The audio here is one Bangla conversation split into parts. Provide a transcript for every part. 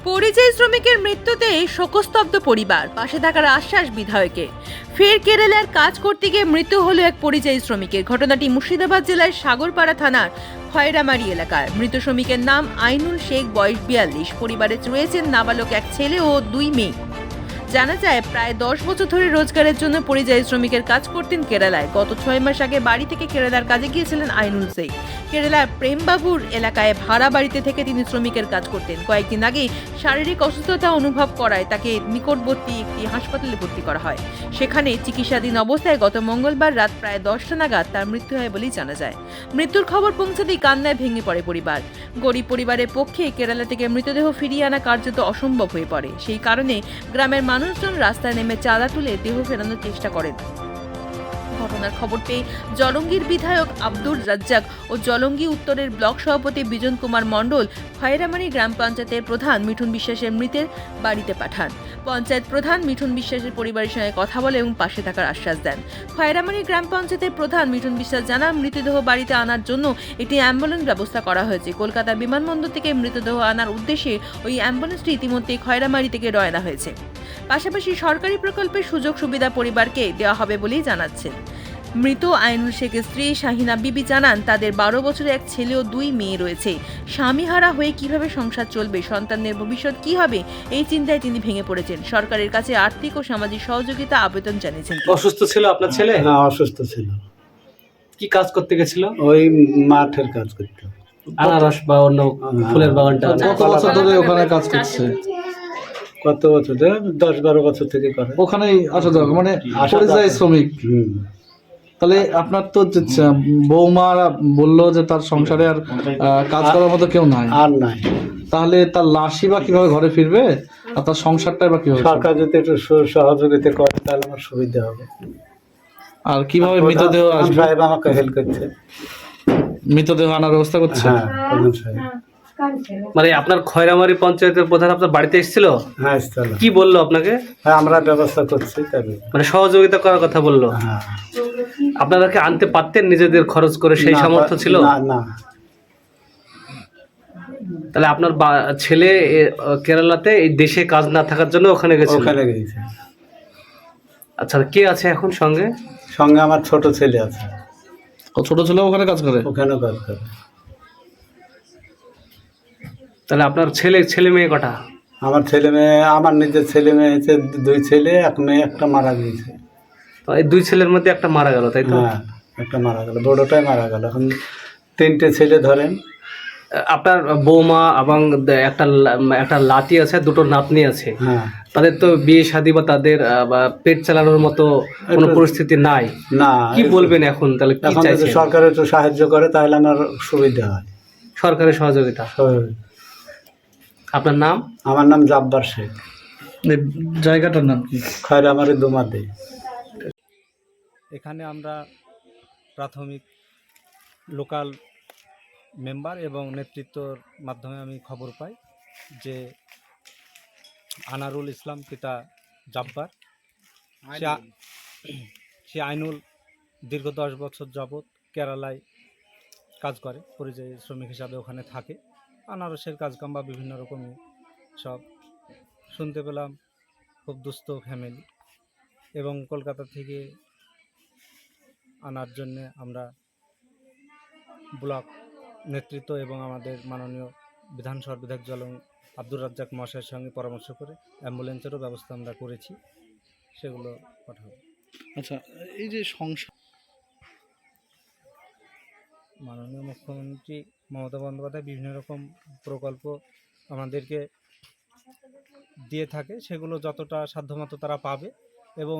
পরিযায়ী শ্রমিকের মৃত্যুতে শোকস্তব্ধ পরিবার, পাশে থাকার আশ্বাস বিধায়কের। ফের কেরালার কাজ করতে গিয়ে মৃত্যু হলো এক পরিযায়ী শ্রমিকের। ঘটনাটি মুর্শিদাবাদ জেলার সাগরপাড়া থানার খয়রামারি এলাকার। মৃত শ্রমিকের নাম আইনুল শেখ, বয়স 42। পরিবারে রয়েছেন নাবালক এক ছেলে ও 2 মেয়ে। জানা যায়, প্রায় 10 বছর ধরে রোজগারের জন্য পরিযায়ী শ্রমিকের কাজ করতেন কেরালায়। গত 6 মাস আগে বাড়ি থেকে কেরালার কাজে গিয়েছিলেন আইনুল শেখ। কেরালার প্রেমবাবুর এলাকায় ভাড়া বাড়িতে থেকে তিনি শ্রমিকের কাজ করতেন। কয়েকদিন আগে শারীরিক অসুস্থতা অনুভব করায় তাকে নিকটবর্তী একটি হাসপাতালে ভর্তি করা হয়। সেখানে চিকিৎসাধীন অবস্থায় গত মঙ্গলবার রাত প্রায় 10টা নাগাদ তার মৃত্যু হয় বলেই জানা যায়। মৃত্যুর খবর পৌঁছাতেই কান্নায় ভেঙে পড়ে পরিবার। গরিব পরিবারের পক্ষে কেরালা থেকে মৃতদেহ ফিরিয়ে আনা কার্যত অসম্ভব হয়ে পড়ে। সেই কারণে গ্রামের মানুষজন রাস্তায় নেমে চাঁদা তুলে দেহ ফেরানোর চেষ্টা করেন। ঘটনার খবর পেয়ে জলঙ্গির বিধায়ক আব্দুর রাজ্জাক ও জলঙ্গি উত্তরের ব্লক সভাপতি বিজন কুমার মণ্ডল খয়রামারি গ্রাম পঞ্চায়েতের প্রধান মিঠুন বিশ্বাসের মৃতের বাড়িতে পাঠান। পঞ্চায়েত প্রধান মিঠুন বিশ্বাসের পরিবারের সঙ্গে কথা বলে এবং পাশে থাকার আশ্বাস দেন। খয়রামারি গ্রাম পঞ্চায়েতের প্রধান মিঠুন বিশ্বাস জানান, মৃতদেহ বাড়িতে আনার জন্য একটি অ্যাম্বুলেন্স ব্যবস্থা করা হয়েছে। কলকাতা বিমানবন্দর থেকে মৃতদেহ আনার উদ্দেশ্যে ওই অ্যাম্বুলেন্সটি ইতিমধ্যে খয়রামারি থেকে রওনা হয়েছে। পাশাপাশি সরকারি প্রকল্পের সুযোগ সুবিধা পরিবারকে দেওয়া হবে বলেই জানাচ্ছেন। মৃত আইনুল শেখের স্ত্রী শাহিনা বিবি জানান, তাদের 12 বছরের এক ছেলে ও 2 মেয়ে রয়েছে। স্বামীহারা হয়ে কিভাবে সংসার চলবে, সন্তানের ভবিষ্যৎ কি হবে, এই চিন্তায় তিনি ভেঙে পড়েছেন। সরকারের কাছে আর্থিক ও সামাজিক সহযোগিতা আবেদন জানিয়েছেন। অসুস্থ ছিল আপনার ছেলে? হ্যাঁ, অসুস্থ ছিল। কি কাজ করতে গেছিল? ওই মাঠের কাজ করতে। আনারস বা অন্য ফুলের বাগানটা? কত বছর ধরে ওখানে কাজ করছে? কত বছর ধরে? 10-12 বছর থেকে করে। ওখানেই আসা যাওয়া, মানে পরিযায়ী শ্রমিক। তাহলে আপনার তো বৌমারা বললো যে তার সংসারে আর কাজ করার মতো কেউ নাই, আর নাই। তাহলে তার লাশই বা কিভাবে ঘরে ফিরবে, আর তার সংসারটাই বা কিভাবে? সরকার যদি একটু সহযোগিতা করে তাহলে আমার সুবিধা হবে। আর কিভাবে মৃতদেহ আসবে? সাহেব আমাকে হেল্প করছে, মৃতদেহ আনার ব্যবস্থা করছে। হ্যাঁ, প্রধান সাহেব। মানে আপনার খয়রামারি পঞ্চায়েতের প্রধান আপনার বাড়িতে এসেছিল? হ্যাঁ, স্থল। কি বললো আপনাকে? হ্যাঁ, আমরা ব্যবস্থা করছি তবে। মানে সহযোগিতা করার কথা বললো? হ্যাঁ। আপনাদেরকে আনতে পারতেন নিজেদের খরচ করে? সেই সামর্থ্য ছিল না? না। তাহলে আপনার ছেলে কেরালাতে এই দেশে কাজ না থাকার জন্য ওখানে গেছে? ওখানে গেছে। আচ্ছা, কে আছে এখন সঙ্গে? সঙ্গে আমার ছোট ছেলে আছে। ও ছোট ছেলে ওখানে কাজ করে? ওখানেও কাজ করে। তাহলে আপনার ছেলে মেয়ে কটা? আমার ছেলে মেয়ে, আমার নিজের ছেলে মেয়ে হচ্ছে 2 ছেলে, 1 মেয়ে, একটা মারা গিয়েছে। তো এই 2 ছেলের মধ্যে একটা মারা গেল, তাই তো? হ্যাঁ, একটা মারা গেল, বড়টাই মারা গেল। এখন 3টে ছেলে ধরেন। আপনার বৌমা এবং একটা লাতি আছে, 2টো নাতনি আছে। হ্যাঁ। তাদের তো বিয়ে শাদী বা তাদের বা পেট চালানোর মতো কোনো পরিস্থিতি নাই। না। কি বলবেন এখন? তাহলে কি এখন যদি চাইছেন? সরকার একটু সাহায্য করে তাহলে আমার সুবিধা হয়। সরকারের সহযোগিতা। আপনার নাম? আমার নাম জাব্বার শেখ। এই জায়গাটার নাম কি? খয়রামারি দুমাদে। এখানে আমরা প্রাথমিক লোকাল মেম্বার এবং নেতৃত্বর মাধ্যমে আমি খবর পাই যে আনারুল ইসলাম পিতা জাব্বার, সে আইনুল দীর্ঘ 10 বছর যাবৎ কেরালায় কাজ করে, পরিযায়ী শ্রমিক হিসাবে ওখানে থাকে। আনারসের কাজকাম বা বিভিন্ন রকমের সব শুনতে পেলাম, খুব দুস্থ ফ্যামিলি, এবং কলকাতা থেকে আনার জন্যে আমরা ব্লক নেতৃত্ব এবং আমাদের মাননীয় বিধানসভার বিধায়ক আব্দুর রাজ্জাক মহাশয়ের সঙ্গে পরামর্শ করে অ্যাম্বুলেন্সেরও ব্যবস্থা আমরা করেছি, সেগুলো পাঠাবো। আচ্ছা, এই যে সংসার, মাননীয় মুখ্যমন্ত্রী মমতা বন্দ্যোপাধ্যায় বিভিন্ন রকম প্রকল্প আমাদেরকে দিয়ে থাকে, সেগুলো যতটা সাধ্যমতো তারা পাবে, এবং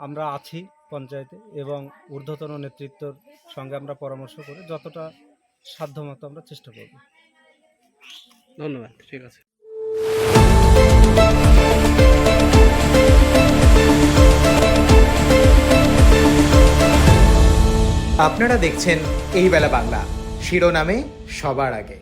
আমরা আছি পঞ্চায়েতে এবং ঊর্ধ্বতন নেতৃত্বর সঙ্গে আমরা পরামর্শ করে যতটা সাধ্যমতো আমরা চেষ্টা করব। ধন্যবাদ। ঠিক আছে। আপনারা দেখছেন এই বেলা বাংলা, শিরোনামে সবার আগে।